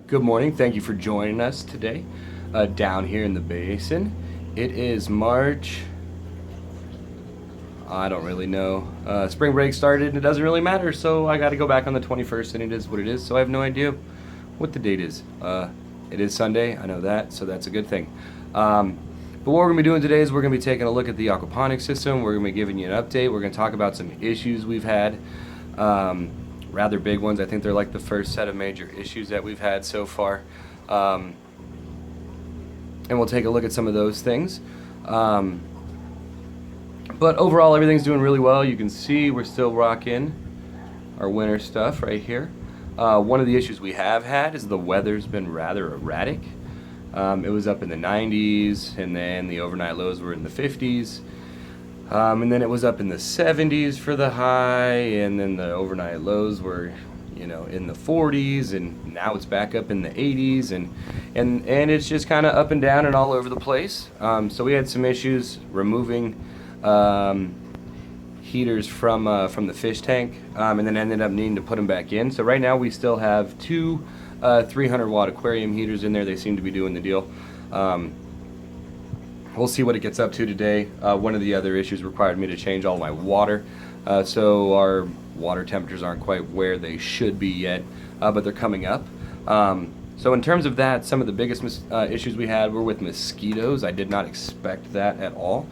Good morning. Thank you for joining us today down here in the basin. It is March. I don't really know. Spring break started and it doesn't really matter, so I got to go back on the 21st and it is what it is, so I have no idea what the date is. It is Sunday, I know that, so that's a good thing. But what we're going to be doing today is we're going to be taking a look at the aquaponics system. We're going to be giving you an update. We're going to talk about some issues we've had. Rather big ones. I think they're like the first set of major issues that we've had so far. And we'll take a look at some of those things. But overall, everything's doing really well. You can see we're still rocking our winter stuff right here. One of the issues we have had is the weather's been rather erratic. It was up in the 90s, and then the overnight lows were in the 50s. And then it was up in the 70s for the high, and then the overnight lows were, in the 40s, and now it's back up in the 80s, and it's just kind of up and down and all over the place. So we had some issues removing heaters from the fish tank, and then ended up needing to put them back in. So right now we still have two 300-watt aquarium heaters in there. They seem to be doing the deal. We'll see what it gets up to today. One of the other issues required me to change all my water, so our water temperatures aren't quite where they should be yet, but they're coming up. So in terms of that, some of the biggest issues we had were with mosquitoes. I did not expect that at all.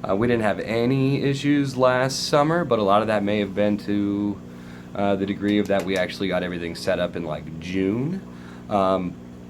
We didn't have any issues last summer, but a lot of that may have been to the degree of that we actually got everything set up in like June.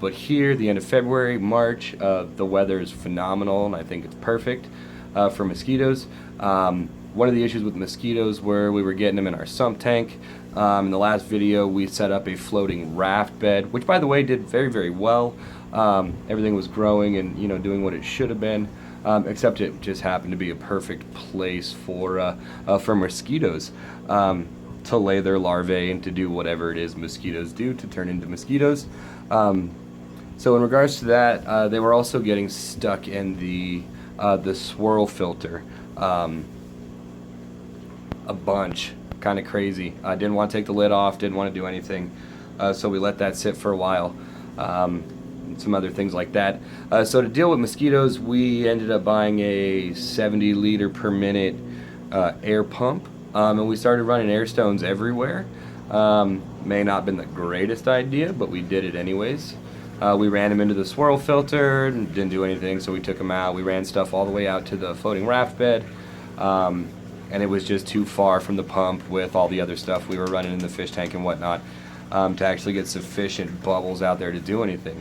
But here, the end of February, March, the weather is phenomenal, and I think it's perfect for mosquitoes. One of the issues with mosquitoes were we were getting them in our sump tank. In the last video, we set up a floating raft bed, which, by the way, did very, very well. Everything was growing and doing what it should have been, except it just happened to be a perfect place for mosquitoes to lay their larvae and to do whatever it is mosquitoes do to turn into mosquitoes. So in regards to that, they were also getting stuck in the swirl filter a bunch, kind of crazy. I didn't want to take the lid off, didn't want to do anything, so we let that sit for a while. Some other things like that. So to deal with mosquitoes, we ended up buying a 70 liter per minute air pump, and we started running air stones everywhere. May not have been the greatest idea, but we did it anyways. We ran them into the swirl filter and didn't do anything, so we took them out. We ran stuff all the way out to the floating raft bed, and it was just too far from the pump with all the other stuff we were running in the fish tank and whatnot to actually get sufficient bubbles out there to do anything.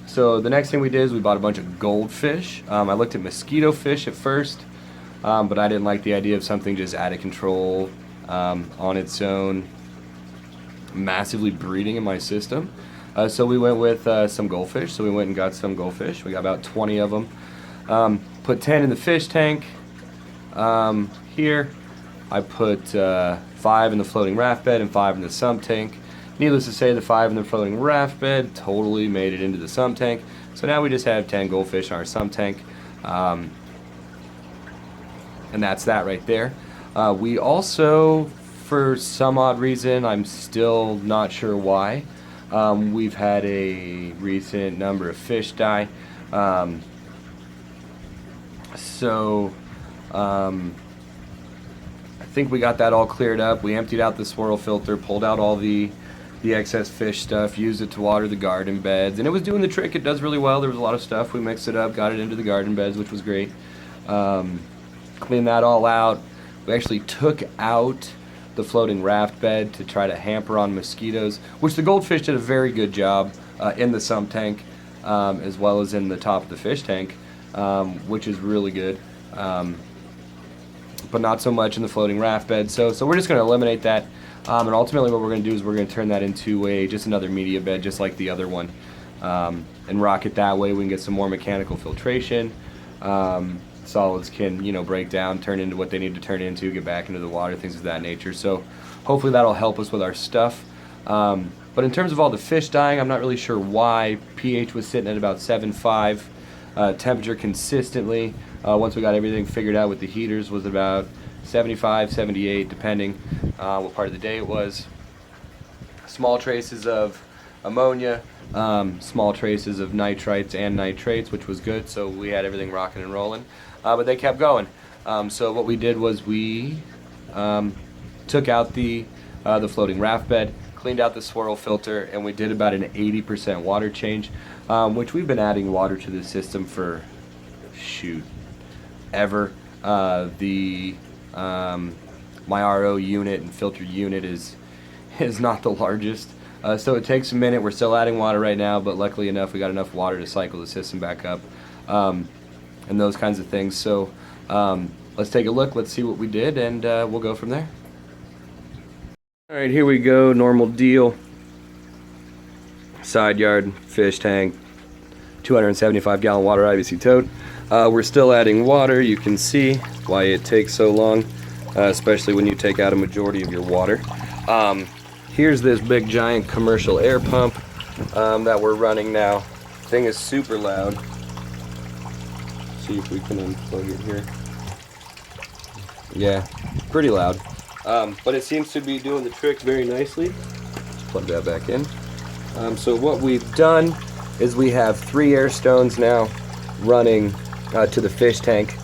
So the next thing we did is we bought a bunch of goldfish. I looked at mosquito fish at first, but I didn't like the idea of something just out of control on its own, massively breeding in my system. So we went with some goldfish. So we went and got some goldfish. We got about 20 of them. Put 10 in the fish tank. Here I put 5 in the floating raft bed and 5 in the sump tank. Needless to say, the 5 in the floating raft bed totally made it into the sump tank. So now we just have 10 goldfish in our sump tank. And that's that right there. We also, for some odd reason, I'm still not sure why, we've had a recent number of fish die. I think we got that all cleared up. We emptied out the swirl filter, pulled out all the excess fish stuff, used it to water the garden beds, and it was doing the trick. It does really well. There was a lot of stuff. We mixed it up, got it into the garden beds, which was great. Cleaned that all out. We actually took out the floating raft bed to try to hamper on mosquitoes, which the goldfish did a very good job in the sump tank as well as in the top of the fish tank, which is really good, but not so much in the floating raft bed. So we're just going to eliminate that, and ultimately what we're going to do is we're going to turn that into just another media bed just like the other one, and rock it that way. We can get some more mechanical filtration. Solids can, break down, turn into what they need to turn into, get back into the water, things of that nature. So hopefully that'll help us with our stuff. But in terms of all the fish dying, I'm not really sure why. pH was sitting at about 7.5. Temperature consistently, once we got everything figured out with the heaters, was about 75, 78, depending what part of the day it was. Small traces of ammonia, small traces of nitrites and nitrates, which was good, so we had everything rocking and rolling. But they kept going. So what we did was we took out the floating raft bed, cleaned out the swirl filter, and we did about an 80% water change, which we've been adding water to the system for, ever. My RO unit and filter unit is not the largest, so it takes a minute. We're still adding water right now, but luckily enough we got enough water to cycle the system back up, and those kinds of things. So let's take a look, let's see what we did, and we'll go from there. Alright, here we go. Normal deal. Side yard, fish tank, 275 gallon water IBC tote. We're still adding water. You can see why it takes so long, especially when you take out a majority of your water. Here's this big giant commercial air pump that we're running now. Thing is super loud. See if we can unplug it here. Yeah, pretty loud. But it seems to be doing the trick very nicely. Let's plug that back in. So what we've done is we have 3 air stones now running to the fish tank.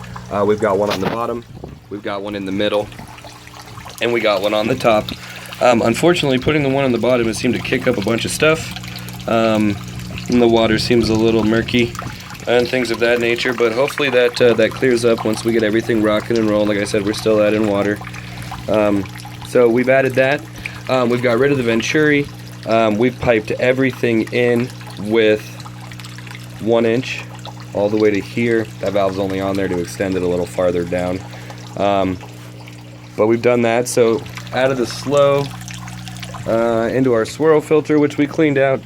We've got one on the bottom, we've got one in the middle, and we got one on the top. Unfortunately, putting the one on the bottom, it seemed to kick up a bunch of stuff. And the water seems a little murky and things of that nature, but hopefully that clears up once we get everything rocking and rolling. Like I said, we're still adding water. So we've added that. We've got rid of the venturi. We've piped everything in with 1 inch all the way to here. That valve's only on there to extend it a little farther down. But we've done that. So out of the slow into our swirl filter, which we cleaned out,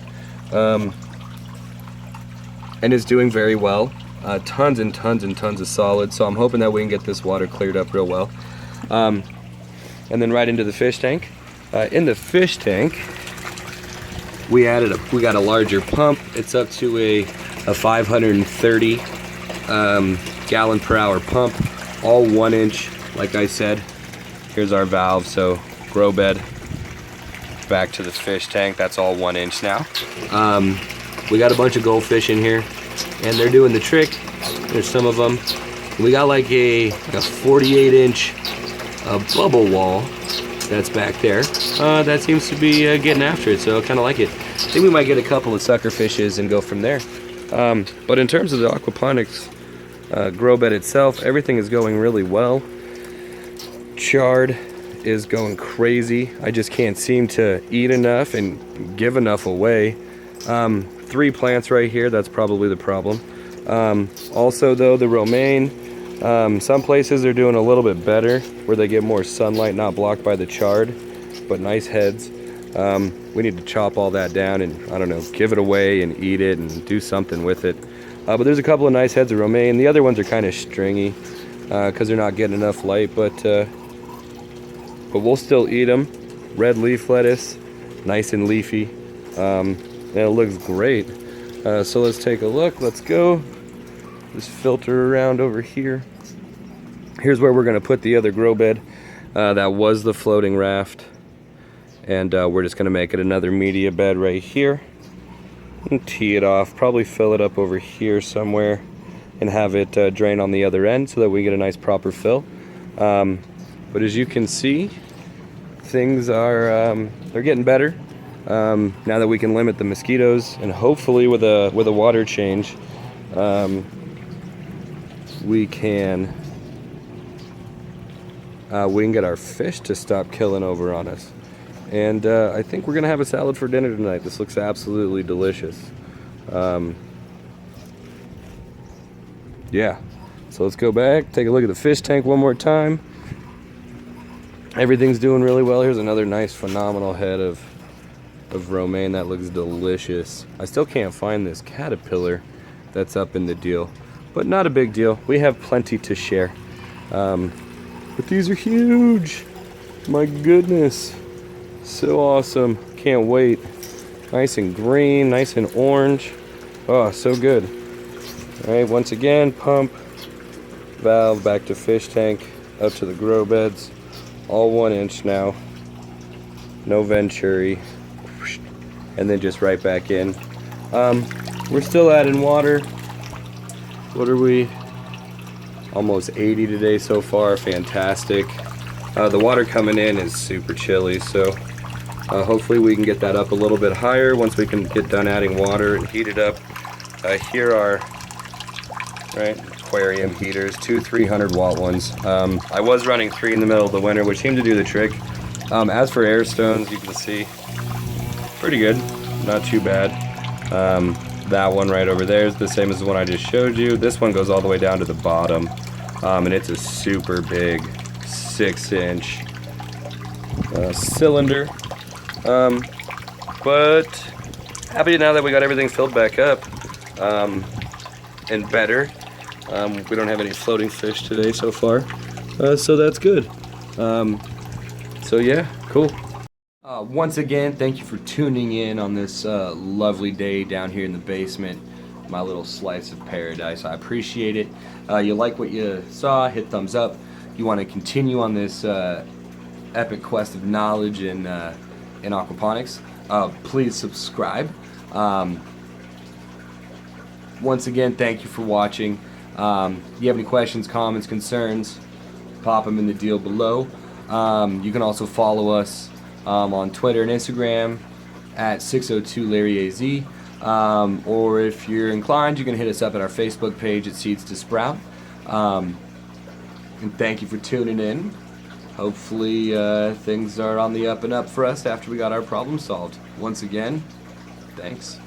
and is doing very well. Tons and tons and tons of solids. So I'm hoping that we can get this water cleared up real well. And then right into the fish tank. In the fish tank, we got a larger pump. It's up to a 530 gallon per hour pump, all 1 inch. Like I said, here's our valve. So grow bed back to the fish tank. That's all 1 inch now. We got a bunch of goldfish in here, and they're doing the trick. There's some of them. We got like a 48-inch bubble wall that's back there. That seems to be getting after it, so I kind of like it. I think we might get a couple of sucker fishes and go from there. But in terms of the aquaponics grow bed itself, everything is going really well. Chard is going crazy. I just can't seem to eat enough and give enough away. 3 plants right here, that's probably the problem. Also though, the romaine, some places are doing a little bit better where they get more sunlight, not blocked by the chard, but nice heads. We need to chop all that down and, I don't know, give it away and eat it and do something with it. But there's a couple of nice heads of romaine. The other ones are kind of stringy because they're not getting enough light, but we'll still eat them. Red leaf lettuce, nice and leafy, and it looks great. So let's take a look. Let's go. Just filter around over here. Here's where we're going to put the other grow bed. That was the floating raft. And we're just going to make it another media bed right here. And tee it off. Probably fill it up over here somewhere. And have it drain on the other end so that we get a nice proper fill. But as you can see, things are they're getting better. Now that we can limit the mosquitoes, and hopefully with a water change, we can get our fish to stop killing over on us. And I think we're gonna have a salad for dinner tonight. This looks absolutely delicious. Yeah, so let's go back, take a look at the fish tank one more time. Everything's doing really well. Here's another nice phenomenal head of romaine that looks delicious. I still can't find this caterpillar that's up in the deal, but not a big deal. We have plenty to share. But these are huge. My goodness, so awesome. Can't wait. Nice and green, nice and orange. Oh, so good. All right, once again, pump, valve, back to fish tank, up to the grow beds. All 1 inch now. No venturi. and then just right back in. We're still adding water. What are we? Almost 80 today so far. Fantastic. The water coming in is super chilly, so hopefully we can get that up a little bit higher once we can get done adding water and heat it up. Here are aquarium heaters, two 300-watt ones. I was running 3 in the middle of the winter, which seemed to do the trick. As for air stones, you can see pretty good, not too bad. That one right over there is the same as the one I just showed you. This one goes all the way down to the bottom, and it's a super big 6-inch cylinder. But happy now that we got everything filled back up and better. We don't have any floating fish today so far, so that's good. So yeah, cool. Once again, thank you for tuning in on this lovely day down here in the basement, my little slice of paradise. I appreciate it. You like what you saw, hit thumbs up. You want to continue on this epic quest of knowledge in aquaponics, please subscribe. Once again, thank you for watching. If you have any questions, comments, concerns, pop them in the deal below. You can also follow us on Twitter and Instagram at 602LarryAZ. Or if you're inclined, you can hit us up at our Facebook page at Seeds to Sprout. And thank you for tuning in. Hopefully things are on the up and up for us after we got our problem solved. Once again, thanks.